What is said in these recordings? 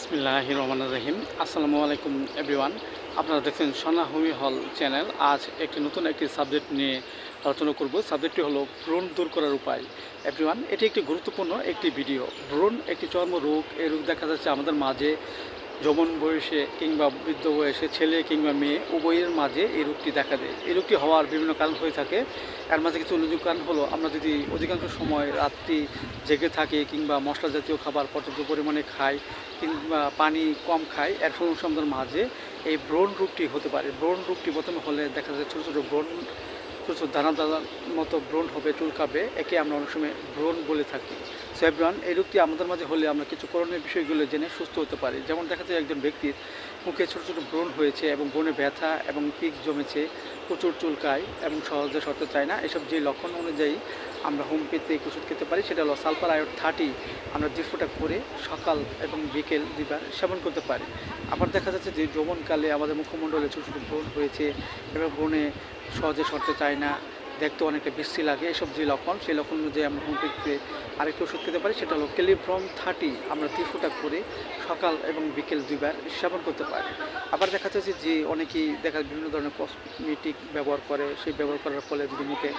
বিসমিল্লাহির রহমানির রহিম। আসসালামু আলাইকুম এভরিওয়ান। আপনারা দেখছেন সোনাহুমি হল চ্যানেল। আজ নতুন একটি সাবজেক্ট নিয়ে আলোচনা করব। সাবজেক্টটি হলো ব্রণ দূর করার উপায়। এভরিওয়ান, এটি একটি গুরুত্বপূর্ণ একটি ভিডিও। ব্রণ একটি চর্মরোগ। এই রোগ দেখা যাচ্ছে আমাদের মাঝে যৌবন বয়সে কিংবা বৃদ্ধ বয়সে ছেলে কিংবা মেয়ে উভয়ের মাঝে এই রোগটি দেখা দেয়। এই রোগটি হওয়ার বিভিন্ন কারণ হয়ে থাকে। এর মাঝে কিছু উল্লেখযোগ্য কারণ হলো, আমরা যদি অধিকাংশ সময় রাত্রি জেগে থাকি কিংবা মশলা জাতীয় খাবার পর্যাপ্ত পরিমাণে খাই কিংবা পানি কম খাই, এর সমস্যা আমাদের মাঝে এই ব্রণ রোগটি হতে পারে। ব্রণ রোগটি প্রথমে হলে দেখা যায় ছোটো ছোটো ব্রণ, ছোটো ছোটো দানা দানার মতো ব্রণ হবে, চুলকাবে। একে আমরা অনেক সময় ব্রণ বলে থাকি। সো এভরিওয়ান, এই রোগটি আমাদের মাঝে হলে আমরা কিছু করণীয় বিষয়গুলো জেনে সুস্থ হতে পারি। যেমন দেখা যায় একজন ব্যক্তির মুখে ছোটো ছোটো ব্রণ হয়েছে এবং ব্রণে ব্যথা এবং পিক জমেছে, প্রচুর চুলকায় এবং সহজে সরতে চায় না। এসব যে লক্ষণ অনুযায়ী আমরা হোমিওপ্যাথি ওষুধ খেতে পারি, সেটা হলো সালফার আয়োড 30 আমরা 2 ফোঁটা করে সকাল এবং বিকেল দুইবার সেবন করতে পারি। আবার দেখা যাচ্ছে যে যৌবনকালে আমাদের মুখমণ্ডলে ছোটো ছোটো ব্রণ হয়েছে এবং ব্রণে সহজে সরতে চায় না, দেখতে অনেকটা বিশ্রী লাগে। এসব যে লক্ষণ, সেই লক্ষণ অনুযায়ী আমরা হোমিওপ্যাথিতে আরেকটি ওষুধ খেতে পারি, সেটা হলো ক্যালিব্রম 30 আমরা 2 ফোঁটা করে সকাল এবং বিকেল দুইবার সেবন করতে পারি। আবার দেখা যাচ্ছে যে অনেকেই দেখা বিভিন্ন ধরনের কসমেটিক ব্যবহার করে, সেই ব্যবহার করার ফলে যদি মুখে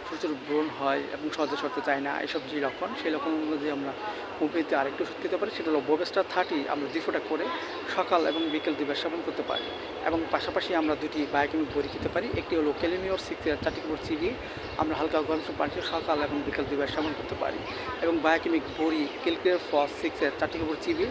ছোটো ছোটো ব্রণ হয় এবং সহজে সরতে চায় না, এসব যে লক্ষণ, সেই লক্ষণ অনুযায়ী আমরা হোমিওপ্যাথিতে আরেকটি ওষুধ খেতে পারি, সেটা হলো বোভেস্টার 30 আমরা 2 ফোঁটা করে সকাল এবং বিকেল দুইবার সেবন করতে পারি। এবং পাশাপাশি আমরা দুটি বায়োকেমিক বড়ি খেতে পারি। একটি হলো ক্যালিমিওর 6 চাটিকোট চিবি আমরা হালকা গরম পানিতে সকাল এবং বিকেল দুইবার সেবন করতে পারি। এবং বায়োকেমিক বড়ি ক্যালকুলেট ফস 6 চাটিকোট চিবি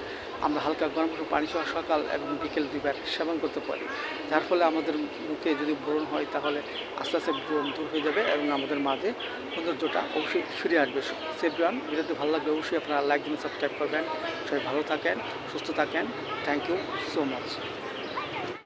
আমরা হালকা গরম পানি সহ সকাল এবং বিকেল দুইবার সেবন করতে পারি। যার ফলে আমাদের মুখে যদি ব্রণ হয় তাহলে আস্তে আস্তে ব্রণ দূর হয়ে যাবে এবং আমাদের মাঝে সৌন্দর্যটা অবশ্যই ফিরে আসবে। সেভরিওয়ান, ভিডিওটি ভালো লাগবে অবশ্যই আপনারা লাইক দিন, সাবস্ক্রাইব করবেন। সবাই ভালো থাকেন, সুস্থ থাকেন। Thank you so much.